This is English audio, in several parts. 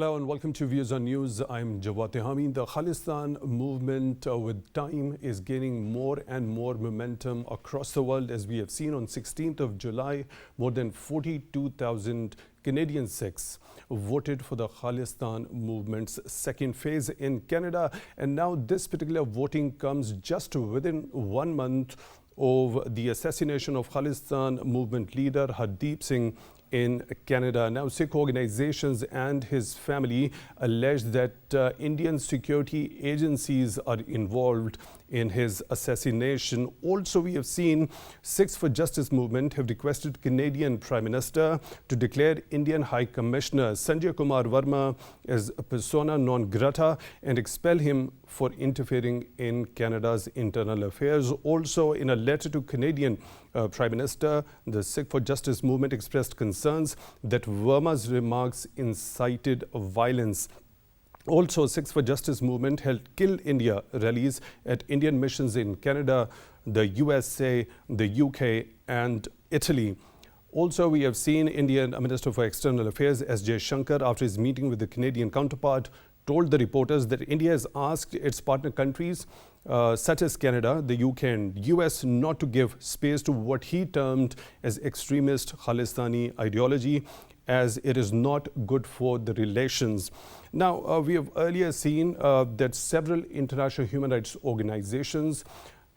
Hello and welcome to Views on News. I'm Jawad Tehami. The Khalistan movement with time is gaining more and more momentum across the world. As we have seen on 16th of July, more than 42,000 Canadian Sikhs voted for the Khalistan movement's second phase in Canada. And now this particular voting comes just within 1 month of the assassination of Khalistan movement leader Hardeep Singh in Canada. Now, Sikh organizations and his family allege that Indian security agencies are involved in his assassination. Also, we have seen Sikhs for Justice movement have requested Canadian Prime Minister to declare Indian High Commissioner Sanjay Kumar Verma as a persona non grata and expel him for interfering in Canada's internal affairs. Also, in a letter to Canadian Prime Minister, the Sikh for Justice movement expressed concerns that Verma's remarks incited violence. Also, Sikhs for Justice movement held Kill India rallies at Indian missions in Canada, the USA, the UK and Italy. Also, we have seen Indian Minister for External Affairs S.J. Shankar, after his meeting with the Canadian counterpart, told the reporters that India has asked its partner countries such as Canada, the UK and US not to give space to what he termed as extremist Khalistani ideology, as it is not good for the relations. Now, we have earlier seen that several international human rights organizations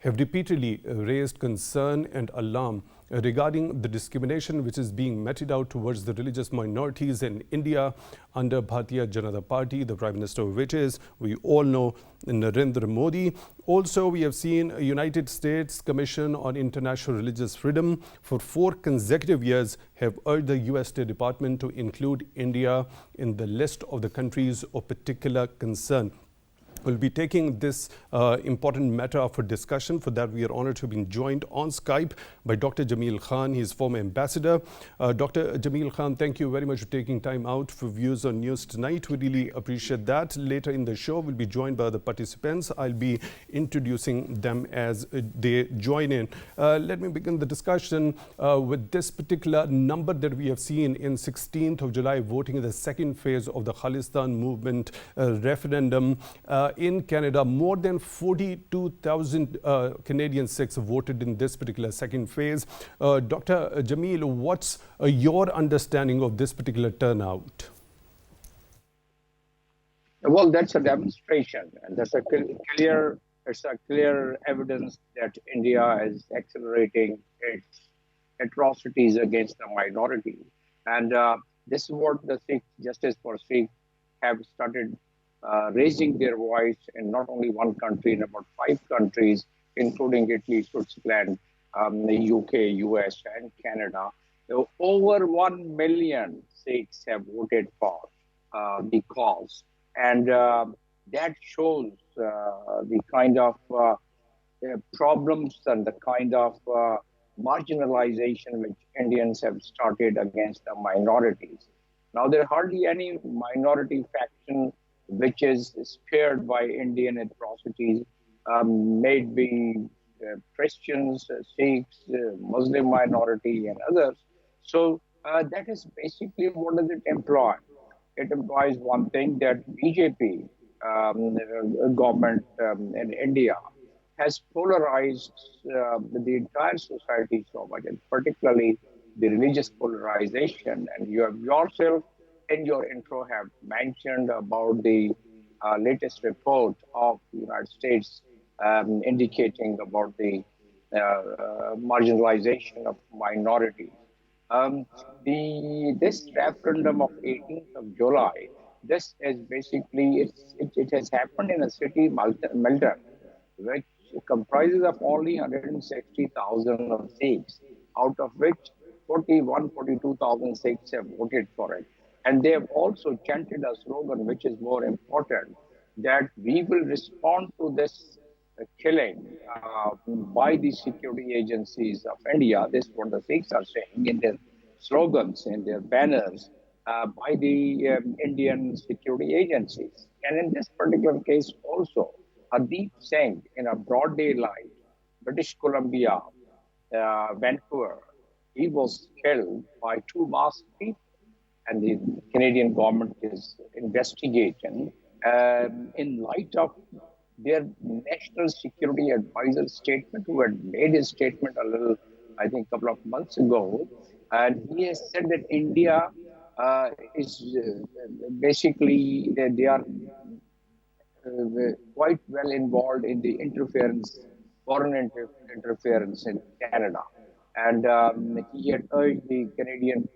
have repeatedly raised concern and alarm regarding the discrimination which is being meted out towards the religious minorities in India under Bharatiya Janata Party, the Prime Minister of which is, we all know, Narendra Modi. Also, we have seen a United States Commission on International Religious Freedom for 4 consecutive years have urged the US State Department to include India in the list of the countries of particular concern. We'll be taking this important matter up for discussion. For that, we are honored to have been joined on Skype by Dr. Jamil Khan. He is former ambassador. Dr. Jamil Khan, thank you very much for taking time out for Views on News tonight. We really appreciate that. Later in the show, we'll be joined by the participants. I'll be introducing them as they join in. Let me begin the discussion with this particular number that we have seen in 16th of July, voting in the second phase of the Khalistan movement referendum. In Canada, more than 42,000 Canadian Sikhs voted in this particular second phase. Dr. Jamil, what's your understanding of this particular turnout? Well, that's a demonstration, and that's a clear evidence that India is accelerating its atrocities against the minority. And this is what the Sikh Justice for Sikh have started raising their voice in not only one country, in about 5 countries, including Italy, Switzerland, the UK, US, and Canada. Over 1 million Sikhs have voted for the cause. And that shows the kind of problems and the kind of marginalization which Indians have started against the minorities. Now, there are hardly any minority faction which is spared by Indian atrocities, maybe Christians, Sikhs, Muslim minority, and others. So that is basically what does it imply? It implies one thing, that BJP government in India has polarized the entire society so much, and particularly the religious polarization. And you have yourself in your intro have mentioned about the latest report of the United States indicating about the marginalization of minorities. This referendum of 18th of July, this is basically, it has happened in a city, Melton, which comprises of only 160,000 Sikhs, out of which 42,000 Sikhs have voted for it. And they have also chanted a slogan, which is more important, that we will respond to this killing by the security agencies of India. This is what the Sikhs are saying in their slogans, in their banners, by the Indian security agencies. And in this particular case also, Hardeep Singh, in a broad daylight, British Columbia, Vancouver, he was killed by 2 masked people. and the Canadian government is investigating in light of their national security advisor statement, who had made his statement a little, I think, a couple of months ago, and he has said that India is basically they are quite well involved in the interference, interference in Canada. And he had urged the Canadian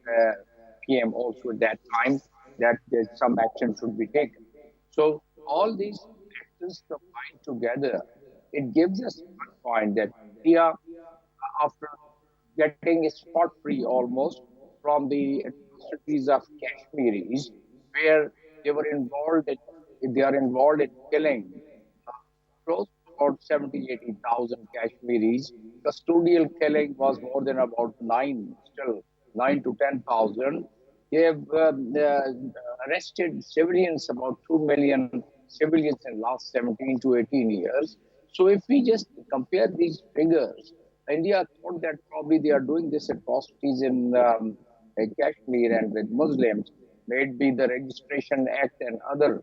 PM also at that time that some action should be taken. So all these actions combined together, it gives us one point that India, after getting spot-free almost from the atrocities of Kashmiris, where they were involved in, they are involved in killing close to about 70, 80,000 Kashmiris. Custodial killing was more than about still 9 to 10,000. They have arrested civilians, about 2 million civilians in the last 17 to 18 years. So if we just compare these figures, India thought that probably they are doing these atrocities in Kashmir and with Muslims, may it be the Registration Act and other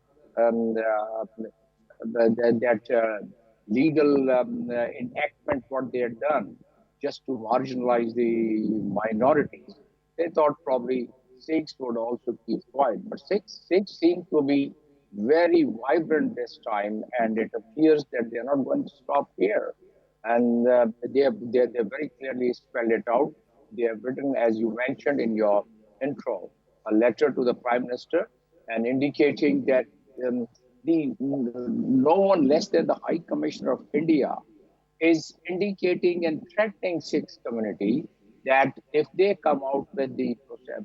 legal enactment what they had done just to marginalize the minorities. They thought probably Sikhs would also keep quiet, but Sikhs seem to be very vibrant this time, and it appears that they are not going to stop here. And they very clearly spelled it out. They have written, as you mentioned in your intro, a letter to the Prime Minister and indicating that no one less than the High Commissioner of India is indicating and threatening Sikh community that if they come out with the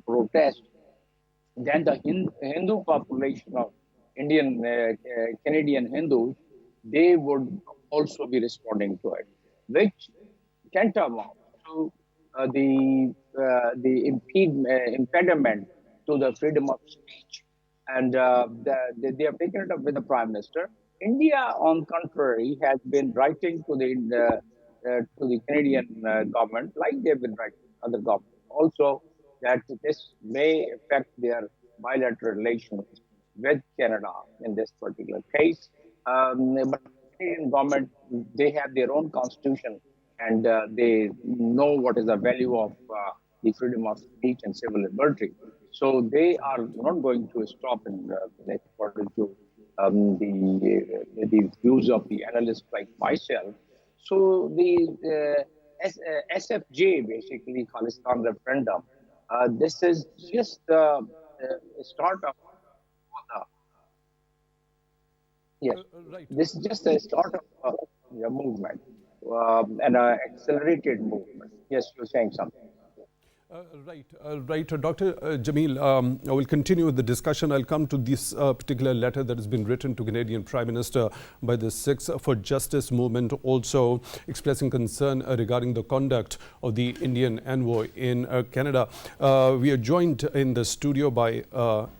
protest, then the Hindu population of Canadian Hindus, they would also be responding to it, which tantamount to the impediment to the freedom of speech. And they have taken it up with the Prime Minister. India, on contrary, has been writing to the Canadian government, like they've been writing to other governments also, that this may affect their bilateral relations with Canada in this particular case. But the Canadian government, they have their own constitution, and they know what is the value of the freedom of speech and civil liberty. So they are not going to stop in according to the views of the analysts like myself. So the SFJ, basically Khalistan referendum, this is just the start of yes, Right. this is just the start of a movement and an accelerated movement. Yes, you're saying something. Right. Dr. Jamil, I will continue with the discussion. I'll come to this particular letter that has been written to Canadian Prime Minister by the Sikhs for Justice movement, also expressing concern regarding the conduct of the Indian envoy in Canada. We are joined in the studio by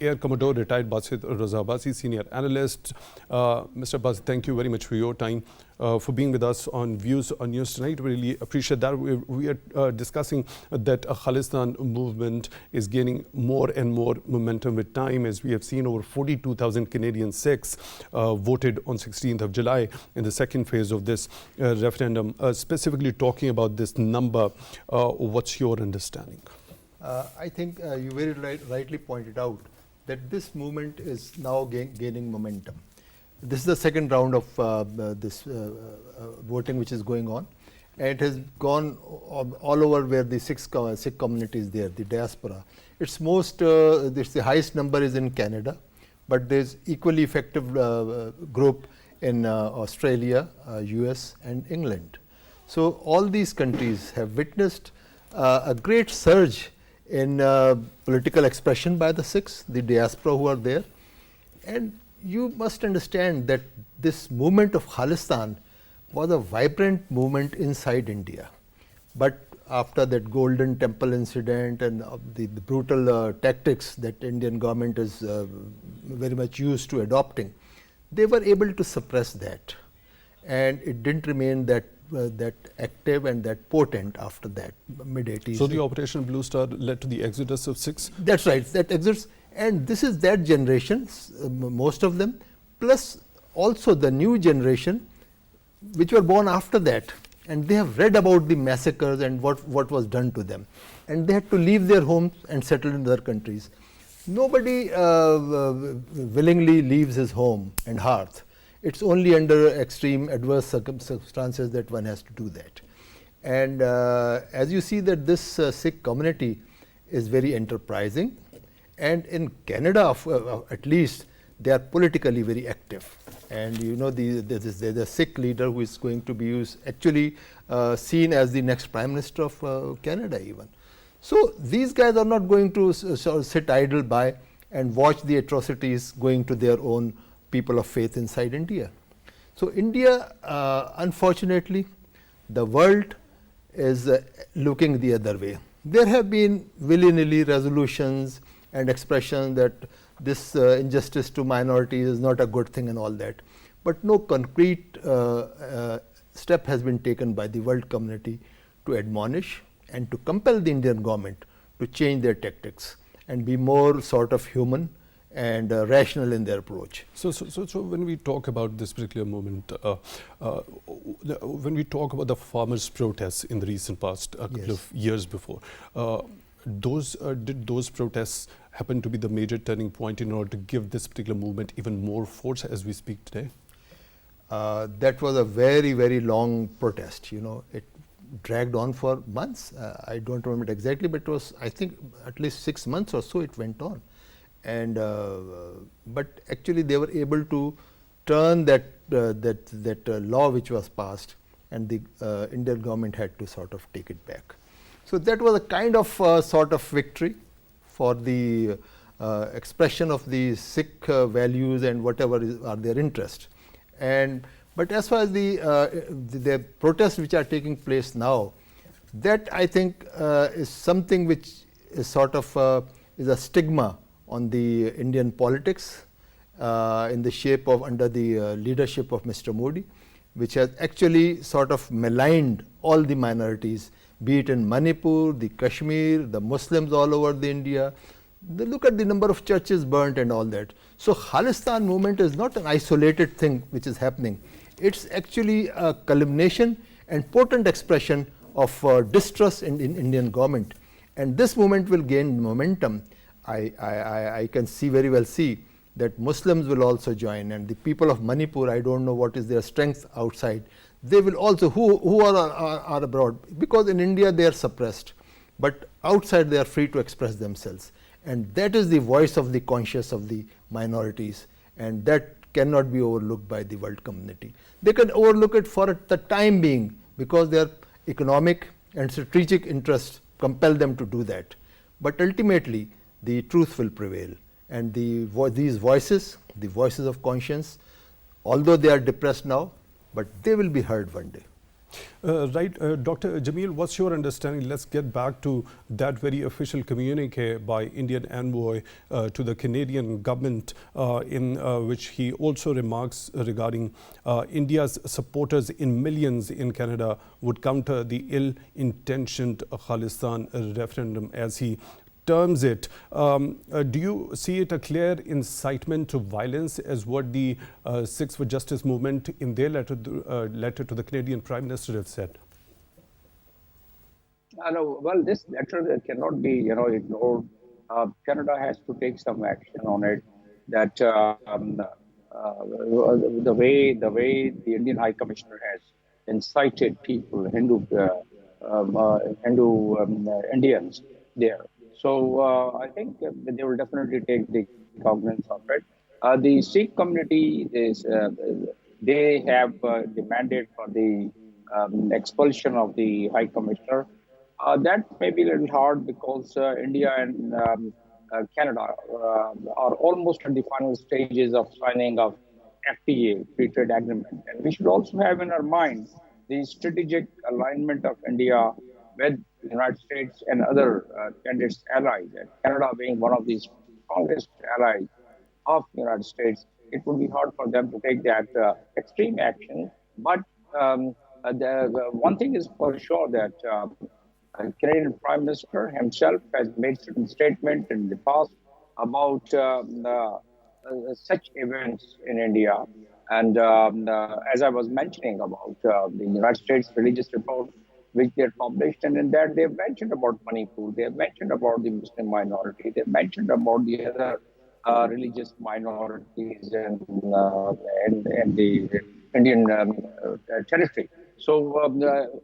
Air Commodore retired Basit Raza, senior analyst. Mr. Basit, thank you very much for your time. For being with us on Views on News tonight. We really appreciate that. We are discussing that Khalistan movement is gaining more and more momentum with time, as we have seen over 42,000 Canadian Sikhs voted on 16th of July in the second phase of this referendum. Specifically talking about this number, what's your understanding? I think you very rightly pointed out that this movement is now gaining momentum. This is the second round of this voting which is going on. And it has gone all over where the Sikh community is there, the diaspora. It's the highest number is in Canada, but there's equally effective group in Australia, US and England. So all these countries have witnessed a great surge in political expression by the Sikhs, the diaspora who are there. And you must understand that this movement of Khalistan was a vibrant movement inside India. But after that Golden Temple incident and the brutal tactics that Indian government is very much used to adopting, they were able to suppress that. And it didn't remain that that active and that potent after that, mid-80s. So the Operation Blue Star led to the exodus of Sikhs? That's right, that exists. And this is that generation, most of them, plus also the new generation, which were born after that. And they have read about the massacres and what was done to them. And they had to leave their homes and settle in other countries. Nobody willingly leaves his home and hearth. It's only under extreme adverse circumstances that one has to do that. And as you see that this Sikh community is very enterprising, and in Canada at least they are politically very active. And you know, there's a Sikh leader who is going to be actually seen as the next Prime Minister of Canada even. So these guys are not going to sit idle by and watch the atrocities going to their own people of faith inside India. So India, unfortunately, the world is looking the other way. There have been willy-nilly resolutions and expressions that this injustice to minorities is not a good thing and all that. But no concrete step has been taken by the world community to admonish and to compel the Indian government to change their tactics and be more sort of human and rational in their approach. So when we talk about this particular movement, when we talk about the farmers' protests in the recent past, a couple of years before, did those protests happen to be the major turning point in order to give this particular movement even more force as we speak today? That was a very, very long protest. You know, it dragged on for months. I don't remember it exactly, but it was, I think, at least 6 months or so it went on. And but actually they were able to turn that law which was passed, and the Indian government had to sort of take it back. So that was a kind of sort of victory for the expression of the Sikh values and whatever are their interests. And but as far as the protests which are taking place now, that I think is something which is sort of is a stigma on the Indian politics in the shape of under the leadership of Mr. Modi, which has actually sort of maligned all the minorities, be it in Manipur, the Kashmir, the Muslims all over the India. Look at the number of churches burnt and all that. So Khalistan movement is not an isolated thing which is happening. It's actually a culmination and potent expression of distrust in Indian government. And this movement will gain momentum. I can very well see that Muslims will also join, and the people of Manipur, I don't know what is their strength outside, they will also, who are abroad, because in India they are suppressed, but outside they are free to express themselves. And that is the voice of the conscience of the minorities, and that cannot be overlooked by the world community. They can overlook it for the time being because their economic and strategic interests compel them to do that. But ultimately, the truth will prevail, and these voices, the voices of conscience, although they are depressed now, but they will be heard one day. Right, Dr. Jamil, what's your understanding? Let's get back to that very official communique by Indian envoy to the Canadian government, in which he also remarks regarding India's supporters in millions in Canada would counter the ill-intentioned Khalistan referendum, as he terms it. Do you see it a clear incitement to violence, as what the Sikhs for Justice movement in their letter to the Canadian Prime Minister have said? No, well, this letter cannot be, ignored. Canada has to take some action on it. That the way the Indian High Commissioner has incited people, Hindu Indians there. So I think they will definitely take the cognizance of it. The Sikh community they have demanded for the expulsion of the High Commissioner. That may be a little hard because India and Canada are almost at the final stages of signing of FTA, Free Trade Agreement. And we should also have in our mind the strategic alignment of India with the United States and other candidates allies, and Canada being one of the strongest allies of the United States. It would be hard for them to take that extreme action. But one thing is for sure that Canadian Prime Minister himself has made certain statement in the past about such events in India. And as I was mentioning about the United States religious report, which they published, and in that they've mentioned about Manipur, they've mentioned about the Muslim minority, they've mentioned about the other religious minorities in the Indian territory. So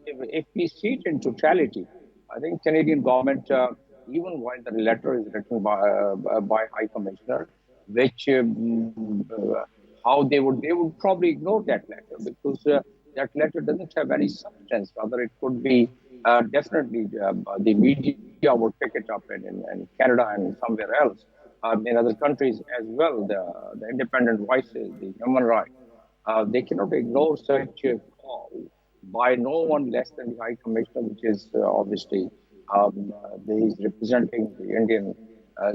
if we see it in totality, I think Canadian government, even while the letter is written by High Commissioner, which how they would probably ignore that letter because that letter doesn't have any substance. Rather, it could be definitely the media would pick it up in Canada and somewhere else, in other countries as well. The independent voices, the human rights. They cannot ignore such a call by no one less than the High Commissioner, which is obviously he's representing the Indian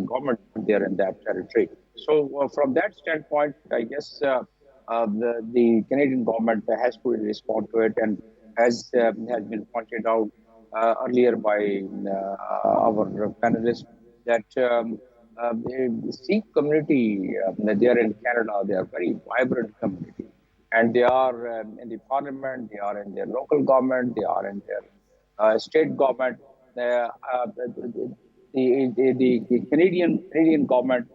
government there in that territory. So from that standpoint, I guess the Canadian government has to respond to it, and as has been pointed out earlier by our panelists, that the Sikh community there in Canada, they are very vibrant community, and they are in the parliament, they are in their local government, they are in their state government. The Canadian government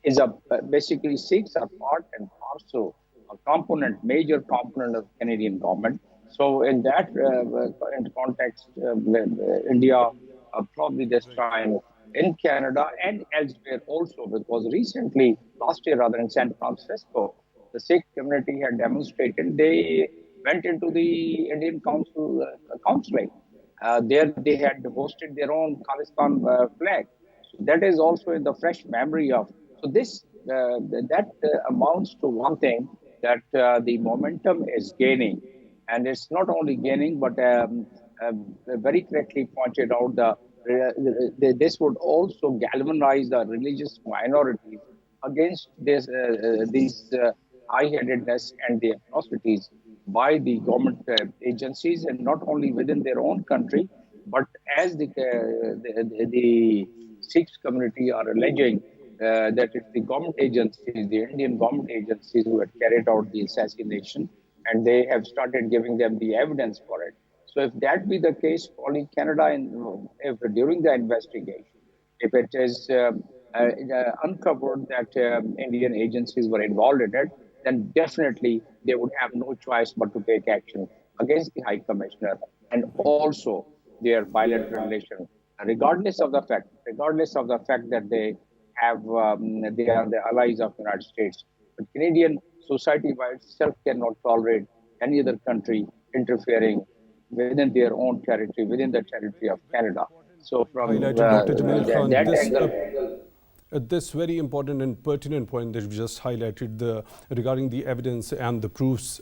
is a basically Sikhs are part and parcel, a component, major component of Canadian government. So in that in context, India probably this time in Canada and elsewhere also, because recently, last year rather, in San Francisco, the Sikh community had demonstrated. They went into the Indian Council consulate. There they had hosted their own Khalistan flag. So that is also in the fresh memory of. So this that amounts to one thing, that the momentum is gaining, and it's not only gaining, but very correctly pointed out this would also galvanize the religious minorities against these high-headedness and the atrocities by the government agencies, and not only within their own country, but as the Sikh community are alleging that it's the government agencies, the Indian government agencies, who had carried out the assassination, and they have started giving them the evidence for it. So if that be the case, only Canada, if during the investigation, if it is uncovered that Indian agencies were involved in it, then definitely they would have no choice but to take action against the High Commissioner and also their bilateral relation, regardless of the fact that they are the allies of the United States. But Canadian society by itself cannot tolerate any other country interfering within their own territory, within the territory of Canada. So from Highlighted Dr. Jamil Khan. that angle, This very important and pertinent point that you just highlighted regarding the evidence and the proofs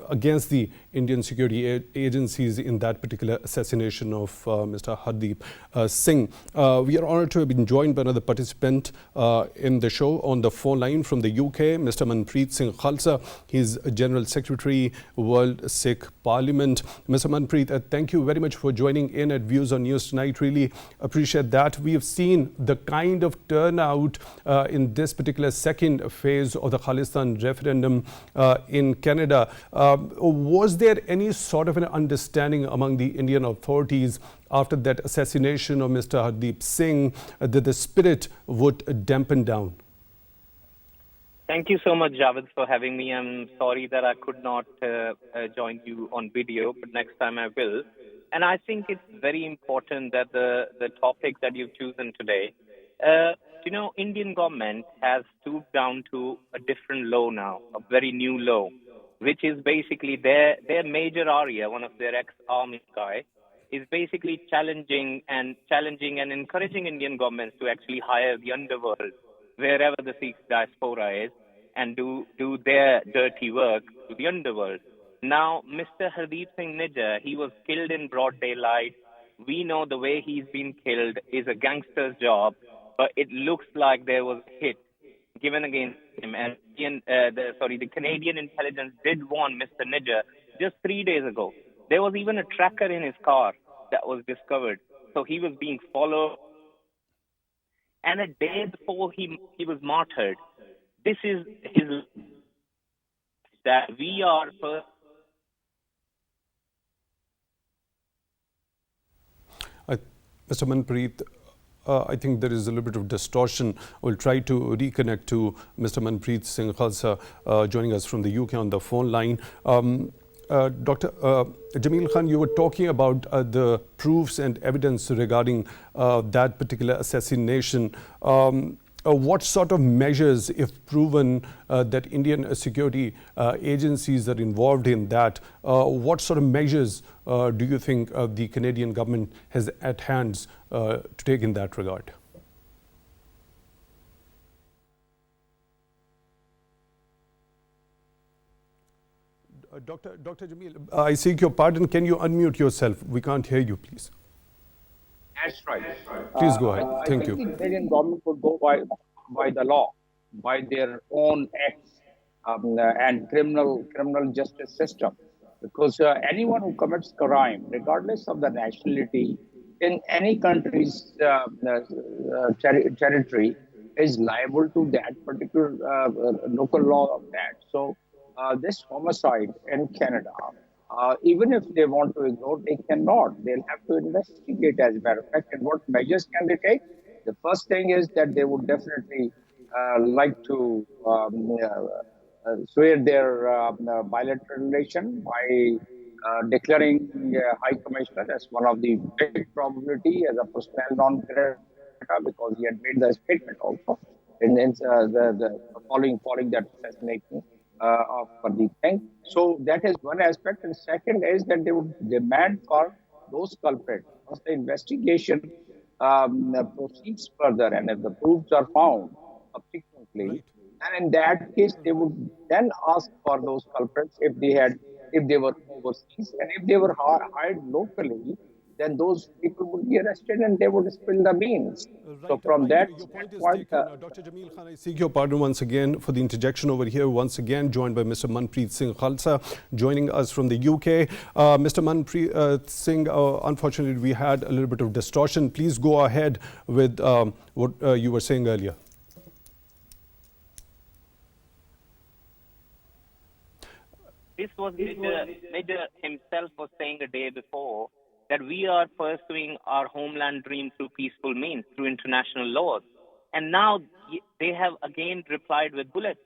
against the Indian security agencies in that particular assassination of Mr. Hardeep Singh. We are honored to have been joined by another participant in the show on the phone line from the UK, Mr. Manpreet Singh Khalsa. He's General Secretary, World Sikh Parliament. Mr. Manpreet, thank you very much for joining in at Views on News tonight. Really appreciate that. We have seen the kind of turnout in this particular second phase of the Khalistan referendum in Canada. Was there any sort of an understanding among the Indian authorities after that assassination of Mr. Hardeep Singh that the spirit would dampen down? Thank you so much, Jawad, for having me. I'm sorry that I could not join you on video, but next time I will. And I think it's very important that the topic that you've chosen today, Indian government has stooped down to a different law now, a very new law, which is basically their major area, one of their ex-army guy, is basically challenging and encouraging Indian governments to actually hire the underworld wherever the Sikh diaspora is and do their dirty work to the underworld. Now, Mr. Hardeep Singh Nijjar, he was killed in broad daylight. We know the way he's been killed is a gangster's job, but it looks like there was a hit. given against him. And the Canadian intelligence did warn Mr. Nijjar just 3 days ago. There was even a tracker in his car that was discovered. So he was being followed. And a day before he was martyred, this is his, that we are first. Mr. Manpreet, I think there is a little bit of distortion. We'll try to reconnect to Mr. Manpreet Singh Khalsa, joining us from the UK on the phone line. Dr. Jamil Khan, you were talking about the proofs and evidence regarding that particular assassination. What sort of measures, if proven that Indian security agencies are involved in that, what sort of measures do you think the Canadian government has at hands to take in that regard? Dr. Jamil, I seek your pardon. Can you unmute yourself? We can't hear you, please. That's right. Please go ahead. Thank I think you. the Canadian government would go by the law, by their own acts and criminal justice system, because anyone who commits crime, regardless of the nationality, in any country's territory, is liable to that particular local law of that. So this homicide in Canada, even if they want to ignore, they cannot. They'll have to investigate, as a matter of fact. And what measures can they take? The first thing is that they would definitely like to swear their bilateral relation by declaring High Commissioner as one of the big probability as a personnel non grata, because he had made the statement also in the following that assassination of Pradeep Singh. So that is one aspect. And second is that they would demand for those culprits, once the investigation proceeds further and if the proofs are found subsequently, and in that case they would then ask for those culprits if they were overseas, and if they were hired locally, then those people would be arrested and they would spill the beans. So from that Your point is standpoint, taken. Dr. Jamil Khan, I seek your pardon once again for the interjection over here. Once again, joined by Mr. Manpreet Singh Khalsa, joining us from the UK. Mr. Manpreet Singh, unfortunately, we had a little bit of distortion. Please go ahead with what you were saying earlier. This was Nijjar himself was saying a day before that we are pursuing our homeland dream through peaceful means, through international laws. And now they have again replied with bullets.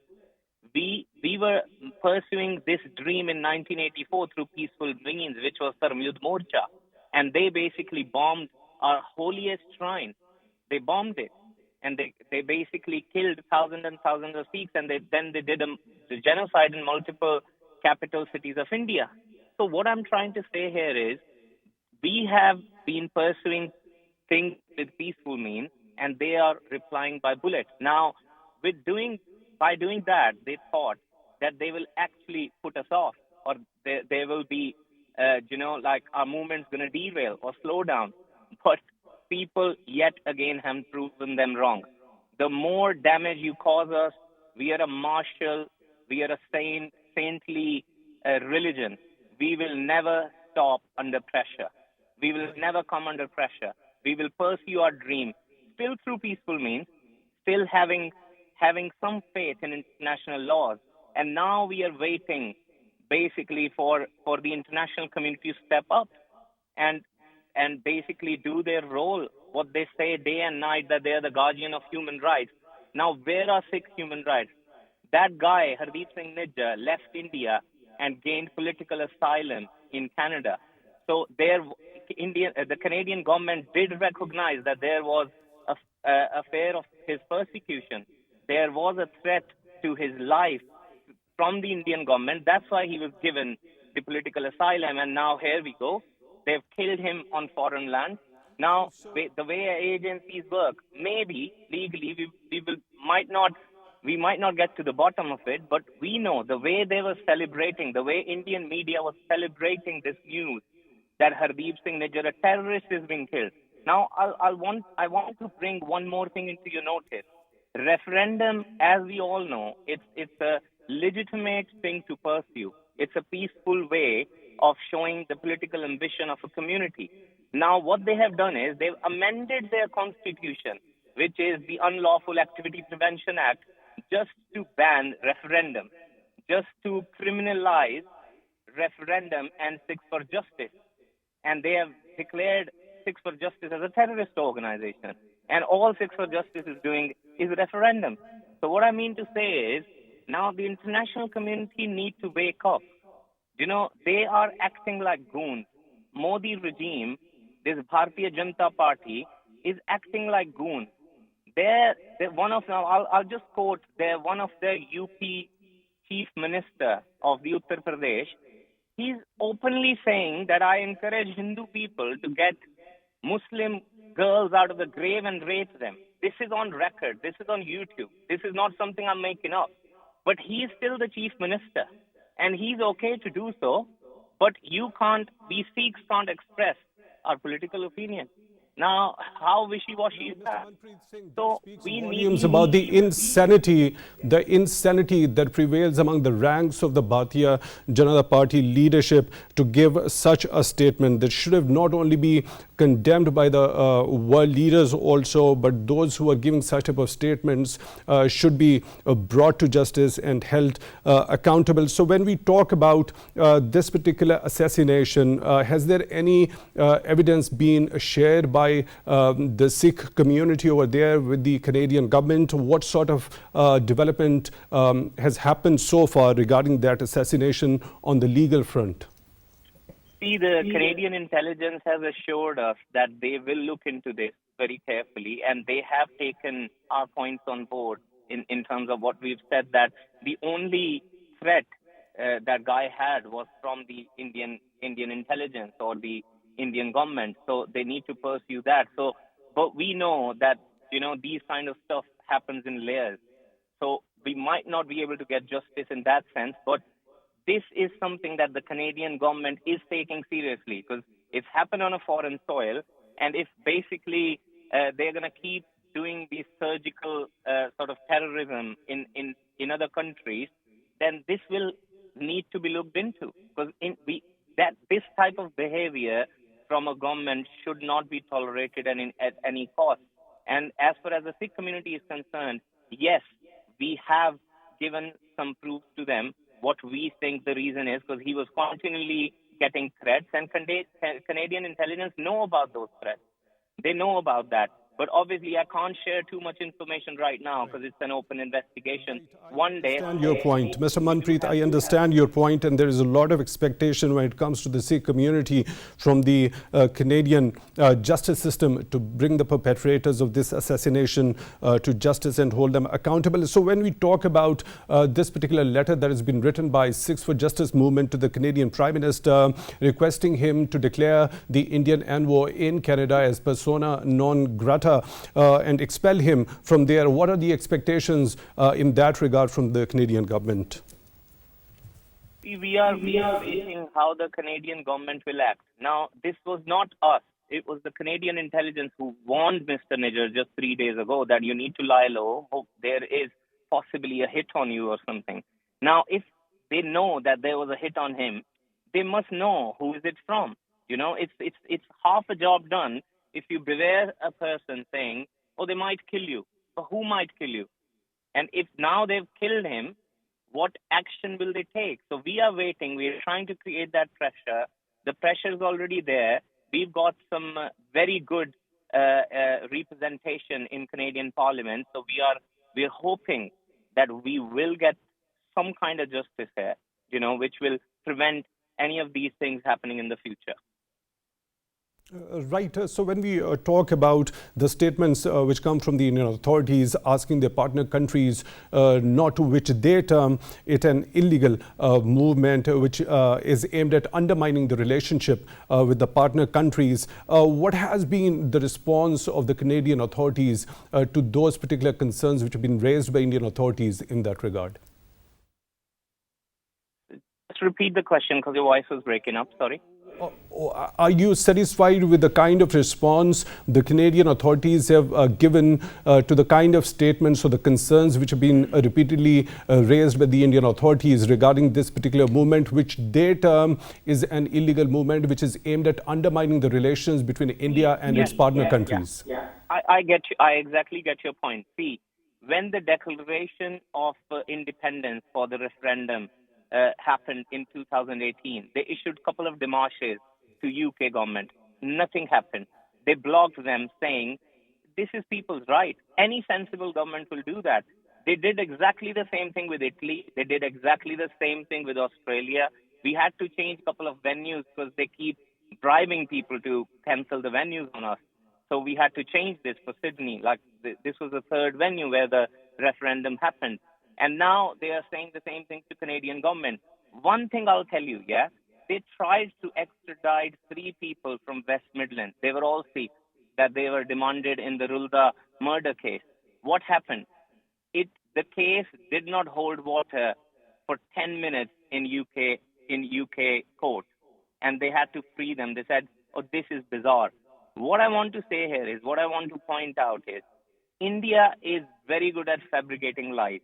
We were pursuing this dream in 1984 through peaceful means, which was Sarmyud Morcha. And they basically bombed our holiest shrine. They bombed it. And they basically killed thousands and thousands of Sikhs, and then they did the genocide in multiple capital cities of India. So what I'm trying to say here is, we have been pursuing things with peaceful means, and they are replying by bullets. Now, by doing that, they thought that they will actually put us off, or they will be, like our movement's going to derail or slow down. But people yet again have proven them wrong. The more damage you cause us, we are a martial, we are a saintly religion. We will never stop under pressure. We will never come under pressure. We will pursue our dream, still through peaceful means, still having some faith in international laws. And now we are waiting, basically, for the international community to step up and basically do their role, what they say day and night, that they are the guardian of human rights. Now, where are Sikh human rights? That guy, Hardeep Singh Nijjar, left India and gained political asylum in Canada. So the Canadian government did recognize that there was a fear of his persecution. There was a threat to his life from the Indian government. That's why he was given the political asylum. And now here we go. They've killed him on foreign land. Now, the way agencies work, maybe legally we might not get to the bottom of it, but we know the way they were celebrating, the way Indian media was celebrating this news that Hardeep Singh Nijjar, a terrorist, is being killed. Now, I want to bring one more thing into your notice. Referendum, as we all know, it's a legitimate thing to pursue. It's a peaceful way of showing the political ambition of a community. Now, what they have done is they've amended their constitution, which is the Unlawful Activity Prevention Act, just to ban referendum, just to criminalize referendum and Sikhs for Justice. And they have declared Sikhs for Justice as a terrorist organization. And all Sikhs for Justice is doing is referendum. So what I mean to say is, now the international community need to wake up. You know, they are acting like goons. Modi regime, this Bharatiya Janata Party, is acting like goons. They're one of now. I'll just quote. They're one of the UP chief minister of the Uttar Pradesh. He's openly saying that I encourage Hindu people to get Muslim girls out of the grave and rape them. This is on record. This is on YouTube. This is not something I'm making up. But he is still the chief minister, and he's okay to do so. But you can't, we Sikhs can't express our political opinion. Now, how wishy-washy is that? So we Volumes about the insanity that prevails among the ranks of the Bharatiya Janata Party leadership to give such a statement that should have not only be condemned by the world leaders also, but those who are giving such type of statements should be brought to justice and held accountable. So when we talk about this particular assassination, has there any evidence been shared by the Sikh community over there with the Canadian government? What sort of development has happened so far regarding that assassination on the legal front? See, the Canadian intelligence has assured us that they will look into this very carefully, and they have taken our points on board in terms of what we've said, that the only threat that guy had was from the Indian intelligence or the Indian government. So they need to pursue that. So, but we know that, you know, these kind of stuff happens in layers. So we might not be able to get justice in that sense, but this is something that the Canadian government is taking seriously, because it's happened on a foreign soil, and if basically they're going to keep doing these surgical sort of terrorism in other countries, then this will need to be looked into, because that this type of behavior from a government should not be tolerated at any cost. And as far as the Sikh community is concerned, yes, we have given some proof to them what we think the reason is, because he was continually getting threats, and Canadian intelligence know about those threats. They know about that. But obviously, I can't share too much information right now because it's an open investigation. One day... I understand your point. Mr. Manpreet, I understand your point, and there is a lot of expectation when it comes to the Sikh community from the Canadian justice system to bring the perpetrators of this assassination to justice and hold them accountable. So when we talk about this particular letter that has been written by Sikhs for Justice movement to the Canadian Prime Minister, requesting him to declare the Indian envoy in Canada as persona non grata and expel him from there, what are the expectations in that regard from the Canadian government? We are waiting how the Canadian government will act. Now, this was not us. It was the Canadian intelligence who warned Mr. Niger just 3 days ago that you need to lie low. Hope there is possibly a hit on you or something. Now, if they know that there was a hit on him, they must know who is it from. You know, it's half a job done if you beware a person saying, oh, they might kill you. But who might kill you? And if now they've killed him, what action will they take? So we are waiting. We are trying to create that pressure. The pressure is already there. We've got some very good representation in Canadian Parliament. So we are hoping that we will get some kind of justice here, you know, which will prevent any of these things happening in the future. Right. So when we talk about the statements which come from the Indian authorities asking their partner countries not to, which they term it an illegal movement which is aimed at undermining the relationship with the partner countries, what has been the response of the Canadian authorities to those particular concerns which have been raised by Indian authorities in that regard? Just repeat the question because your voice was breaking up. Sorry. Are you satisfied with the kind of response the Canadian authorities have given to the kind of statements or the concerns which have been repeatedly raised by the Indian authorities regarding this particular movement, which they term is an illegal movement which is aimed at undermining the relations between India and its partner countries? I get you. I exactly get your point. See, when the declaration of independence for the referendum happened in 2018, they issued a couple of demarches to UK government. Nothing happened. They blocked them, saying, this is people's right. Any sensible government will do that. They did exactly the same thing with Italy. They did exactly the same thing with Australia. We had to change a couple of venues because they keep bribing people to cancel the venues on us. So we had to change this for Sydney. Like this was the third venue where the referendum happened. And now they are saying the same thing to Canadian government. One thing I'll tell you, they tried to extradite 3 people from West Midlands. They were all Sikh, that they were demanded in the Rulda murder case. What happened? The case did not hold water for 10 minutes in UK court, and they had to free them. They said, "Oh, this is bizarre." What I want to say here is, what I want to point out is, India is very good at fabricating lies.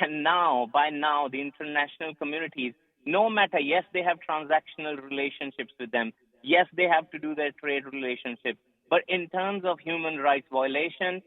And by now, the international communities, no matter, yes, they have transactional relationships with them. Yes, they have to do their trade relationships. But in terms of human rights violations,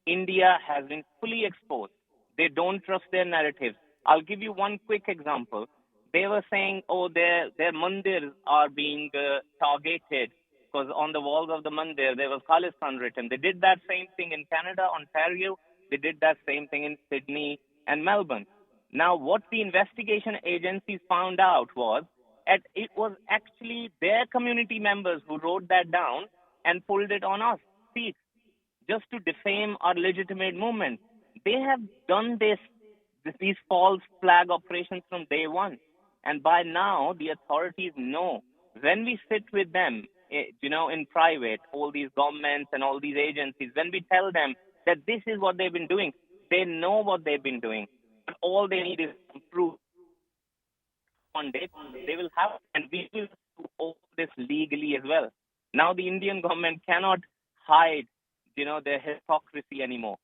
India has been fully exposed. They don't trust their narratives. I'll give you one quick example. They were saying, oh, their mandirs are being targeted because on the walls of the mandir, there was Khalistan written. They did that same thing in Canada, Ontario. They did that same thing in Sydney and Melbourne. Now, what the investigation agencies found out was it was actually their community members who wrote that down and pulled it on us, Sikhs, just to defame our legitimate movement. They have done these false flag operations from day one. And by now, the authorities know. When we sit with them, in private, all these governments and all these agencies, when we tell them that this is what they've been doing, they know what they've been doing. But all they need is proof. One day, they will have, and we will do all this legally as well. Now, the Indian government cannot hide, their hypocrisy anymore.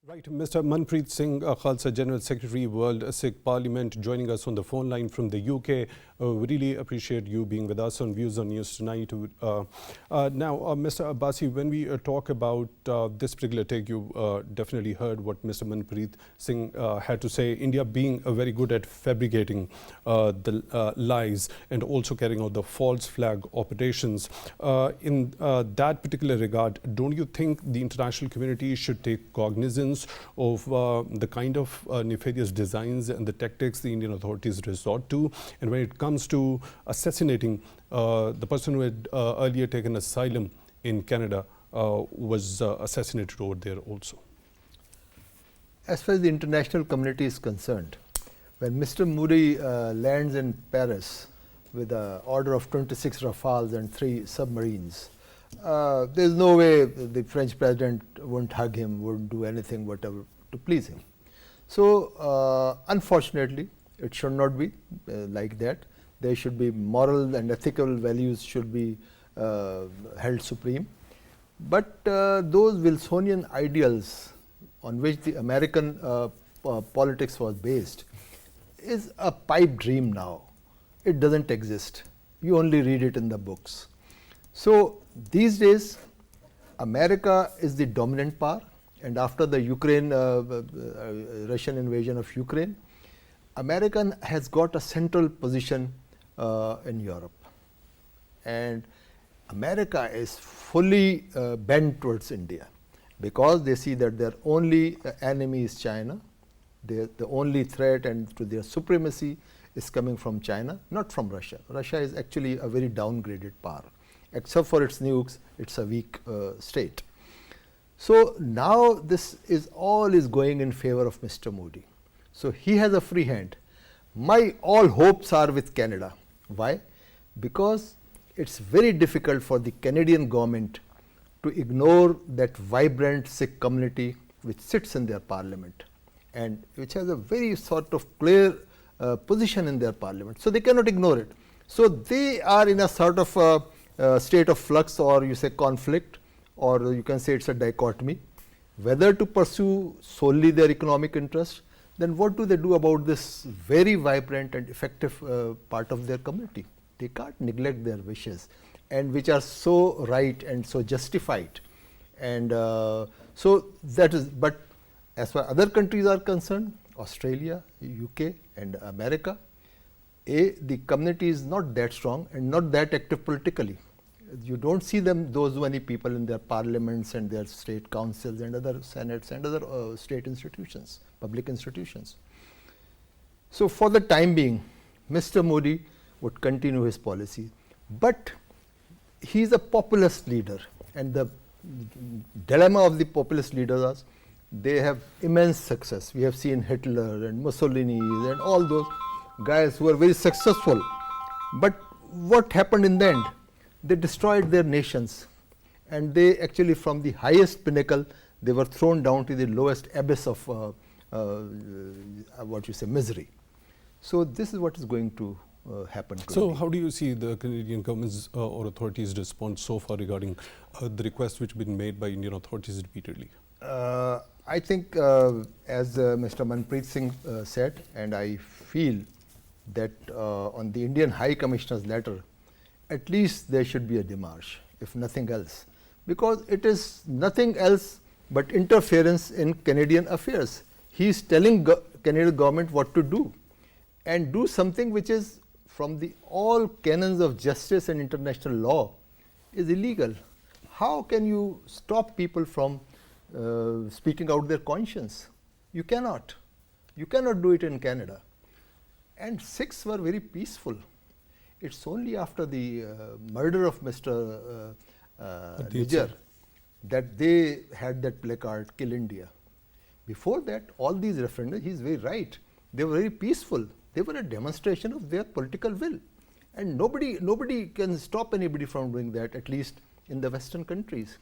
Right, Mr. Manpreet Singh, Khalsa General Secretary, World Sikh Parliament, joining us on the phone line from the UK. We really appreciate you being with us on Views on News tonight. Now, Mr. Abbasi, when we talk about this particular take, you definitely heard what Mr. Manpreet Singh had to say. India being very good at fabricating the lies and also carrying out the false flag operations. In that particular regard, don't you think the international community should take cognizance of the kind of nefarious designs and the tactics the Indian authorities resort to? And when it comes to assassinating the person who had earlier taken asylum in Canada, was assassinated over there also. As far as the international community is concerned, when Mr. Modi lands in Paris with an order of 26 Rafales and 3 submarines, there's no way the French president wouldn't hug him, wouldn't do anything whatever to please him. So unfortunately, it should not be like that. There should be moral and ethical values should be held supreme. But those Wilsonian ideals on which the American politics was based is a pipe dream now. It doesn't exist. You only read it in the books. So these days, America is the dominant power, and after the Russian invasion of Ukraine, America has got a central position in Europe. And America is fully bent towards India because they see that their only enemy is China. The only threat and to their supremacy is coming from China, not from Russia. Russia is actually a very downgraded power. Except for its nukes, it's a weak state. So now this is all going in favor of Mr. Modi. So he has a free hand. My all hopes are with Canada. Why? Because it's very difficult for the Canadian government to ignore that vibrant Sikh community which sits in their parliament and which has a very sort of clear position in their parliament. So they cannot ignore it. So they are in a sort of state of flux, or you say conflict, or you can say it's a dichotomy, whether to pursue solely their economic interest. Then what do they do about this very vibrant and effective part of their community? They can't neglect their wishes, and which are so right and so justified. And so that is, but as far as other countries are concerned, Australia, UK and America, the community is not that strong and not that active politically. You don't see those many people in their parliaments and their state councils and other senates and other state institutions, public institutions. So for the time being, Mr. Modi would continue his policy, but he is a populist leader, and the dilemma of the populist leaders is they have immense success. We have seen Hitler and Mussolini and all those guys who are very successful, but what happened in the end? They destroyed their nations, and they actually, from the highest pinnacle, they were thrown down to the lowest abyss of what you say, misery. So this is what is going to happen. So how do you see the Canadian government's or authorities' response so far regarding the request which has been made by Indian authorities repeatedly? I think as Mr. Manpreet Singh said, and I feel that on the Indian High Commissioner's letter, at least there should be a démarche, if nothing else, because it is nothing else but interference in Canadian affairs. He is telling Canadian government what to do, and do something which is, from the all canons of justice and international law, is illegal. How can you stop people from speaking out their conscience? You cannot. You cannot do it in Canada. And Sikhs were very peaceful. It's only after the murder of Mr. Nijjar that they had that placard, "Kill India." Before that, all these referenda, he's very right, they were very peaceful. They were a demonstration of their political will. And nobody can stop anybody from doing that, at least in the Western countries.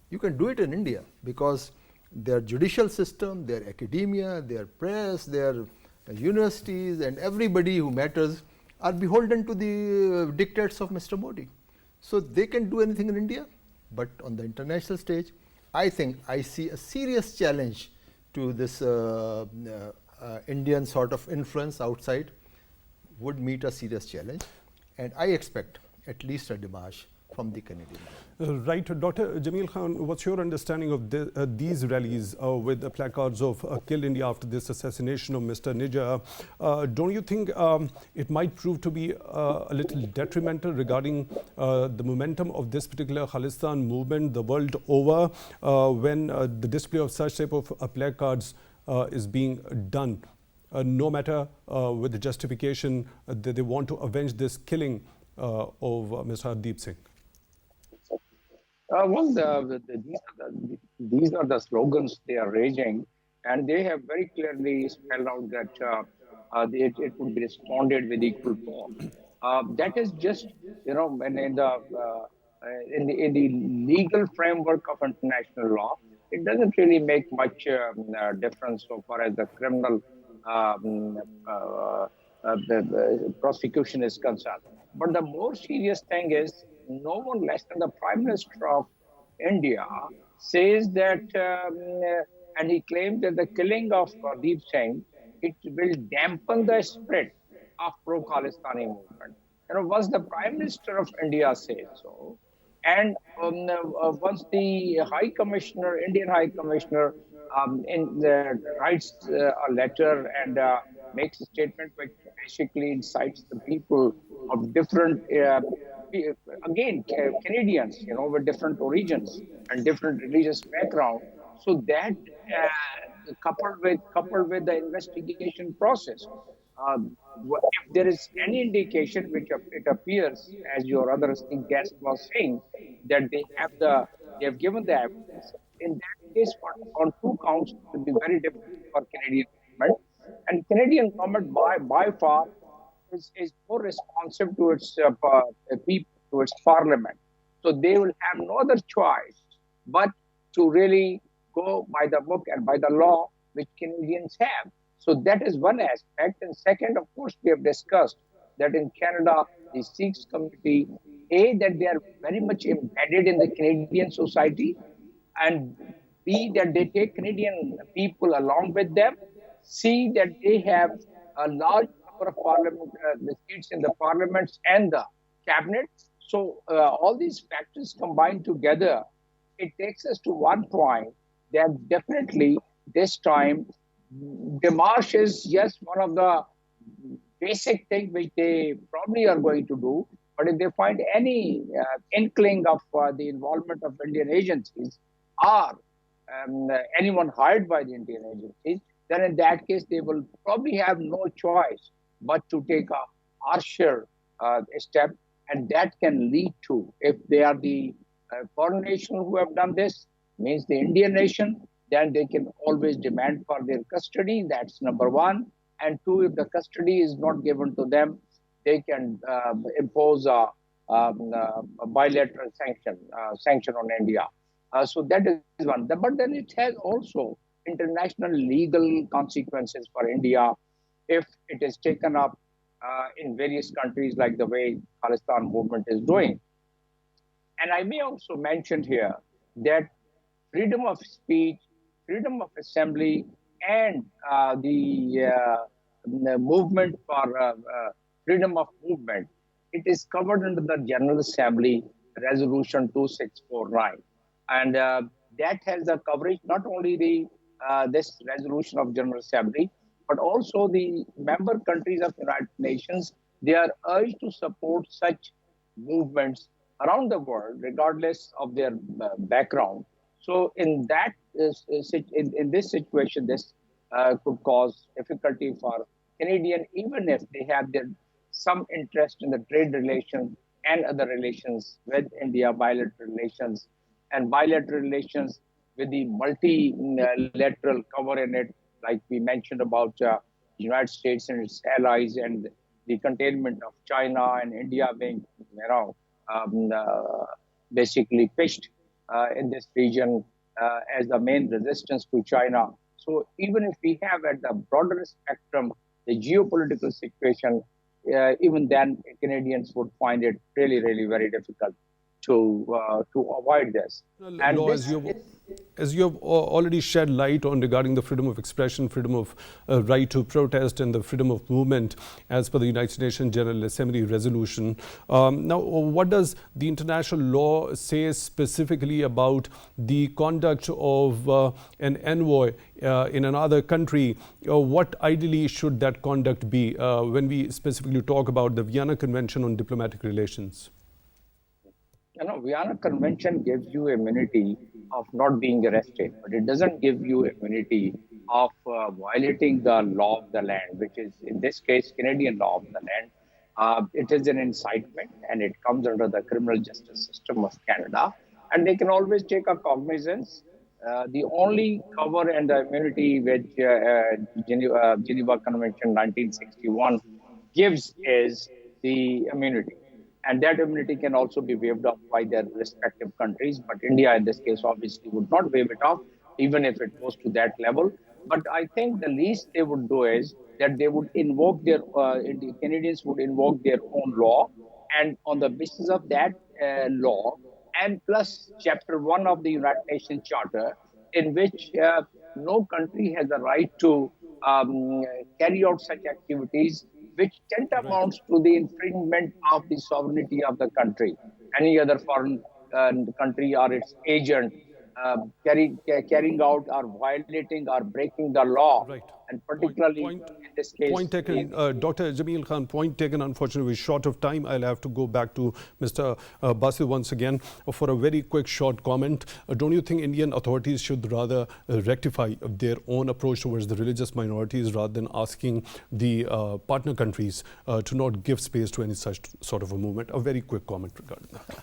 You can do it in India, because their judicial system, their academia, their press, their universities, and everybody who matters are beholden to the dictates of Mr. Modi. So they can do anything in India, but on the international stage, I think I see a serious challenge to this Indian sort of influence outside would meet a serious challenge, and I expect at least a démarche from the Canadian. Right. Dr. Jamil Khan, what's your understanding of these rallies with the placards of "Kill India" after this assassination of Mr. Nijjar? Don't you think it might prove to be a little detrimental regarding the momentum of this particular Khalistan movement the world over when the display of such type of placards is being done, no matter with the justification that they want to avenge this killing of Mr. Hardeep Singh? Well, these are the slogans they are raising, and they have very clearly spelled out that it would be responded with equal tone. That is just, when in the legal framework of international law, it doesn't really make much difference so far as the criminal the prosecution is concerned. But the more serious thing is, no one less than the Prime Minister of India says that, and he claimed that the killing of Hardeep Singh, it will dampen the spirit of pro-Khalistani movement. Once the Prime Minister of India says so, and once the High Commissioner, Indian High Commissioner, writes a letter and makes a statement which basically incites the people of different, again, Canadians, with different origins and different religious background. So that coupled with the investigation process, if there is any indication, which it appears, as your other esteemed guest was saying, that they have given the evidence, in that case, on two counts, it will be very difficult for Canadian government. And Canadian government, by far, is more responsive to its people, to its parliament. So they will have no other choice but to really go by the book and by the law which Canadians have. So that is one aspect. And second, of course, we have discussed that in Canada, the Sikh community, that they are very much embedded in the Canadian society, and B, that they take Canadian people along with them, C, that they have a large number of parliament, the seats in the parliaments and the cabinet. So all these factors combined together, it takes us to one point that definitely this time demarche is just one of the basic things which they probably are going to do. But if they find any inkling of the involvement of Indian agencies or anyone hired by the Indian agencies, then in that case they will probably have no choice but to take a harsher step, and that can lead to, if they are the foreign nation who have done this, means the Indian nation, then they can always demand for their custody. That's number one. And two, if the custody is not given to them, they can impose a bilateral sanction on India. So that is one. But then it has also international legal consequences for India if it is taken up in various countries like the way Khalistan movement is doing. And I may also mention here that freedom of speech, freedom of assembly, and the movement for freedom of movement, it is covered under the General Assembly Resolution 2649. And that has a coverage, not only the this resolution of General Assembly, but also the member countries of the United Nations. They are urged to support such movements around the world, regardless of their background. So in that, in this situation, this could cause difficulty for Canadian, even if they have some interest in the trade relations and other relations with India, bilateral relations, and bilateral relations with the multilateral cover in it, like we mentioned about the United States and its allies, and the containment of China and India being, basically pitched in this region as the main resistance to China. So even if we have at the broader spectrum the geopolitical situation, even then Canadians would find it really, really very difficult to avoid this. And Law, as you have already shed light on regarding the freedom of expression, freedom of right to protest, and the freedom of movement as per the United Nations General Assembly resolution. Now, what does the international law say specifically about the conduct of an envoy in another country? What ideally should that conduct be when we specifically talk about the Vienna Convention on Diplomatic Relations? Vienna Convention gives you immunity of not being arrested, but it doesn't give you immunity of violating the law of the land, which is in this case Canadian law of the land. It is an incitement, and it comes under the criminal justice system of Canada, and they can always take a cognizance. The only cover and the immunity which Geneva Convention 1961 gives is the immunity. And that immunity can also be waived off by their respective countries. But India, in this case, obviously would not waive it off, even if it goes to that level. But I think the least they would do is that they would invoke the Canadians would invoke their own law. And on the basis of that law, and plus Chapter 1 of the United Nations Charter, in which no country has the right to carry out such activities which tantamounts to the infringement of the sovereignty of the country. Any other foreign country or its agent carrying out or violating or breaking the law. Right. And particularly in this case. Point taken, Dr. Jamil Khan, point taken. Unfortunately, we're short of time. I'll have to go back to Mr. Basit once again for a very quick, short comment. Don't you think Indian authorities should rather rectify their own approach towards the religious minorities rather than asking the partner countries to not give space to any such sort of a movement? A very quick comment regarding that.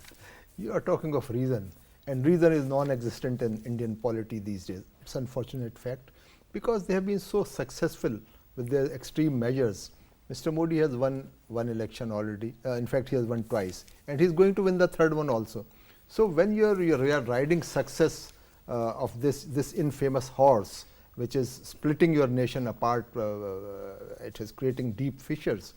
You are talking of reason, and reason is non-existent in Indian polity these days. It's an unfortunate fact, because they have been so successful with their extreme measures. Mr. Modi has won one election already. In fact, he has won twice, and he's going to win the third one also. So when you're riding success of this infamous horse, which is splitting your nation apart, it is creating deep fissures.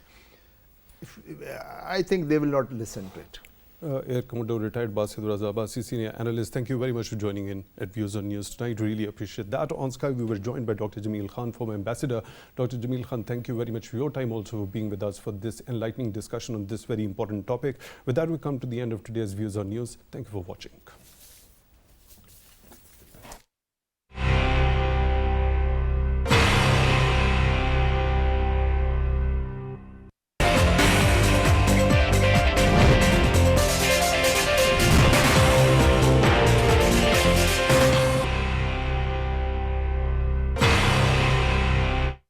I think they will not listen to it. Air Commodore retired Basit Raza, senior analyst, thank you very much for joining in at Views on News tonight. Really appreciate that. On Skype, we were joined by Dr. Jamil Khan, former ambassador. Dr. Jamil Khan, thank you very much for your time, also for being with us for this enlightening discussion on this very important topic. With that, we come to the end of today's Views on News. Thank you for watching.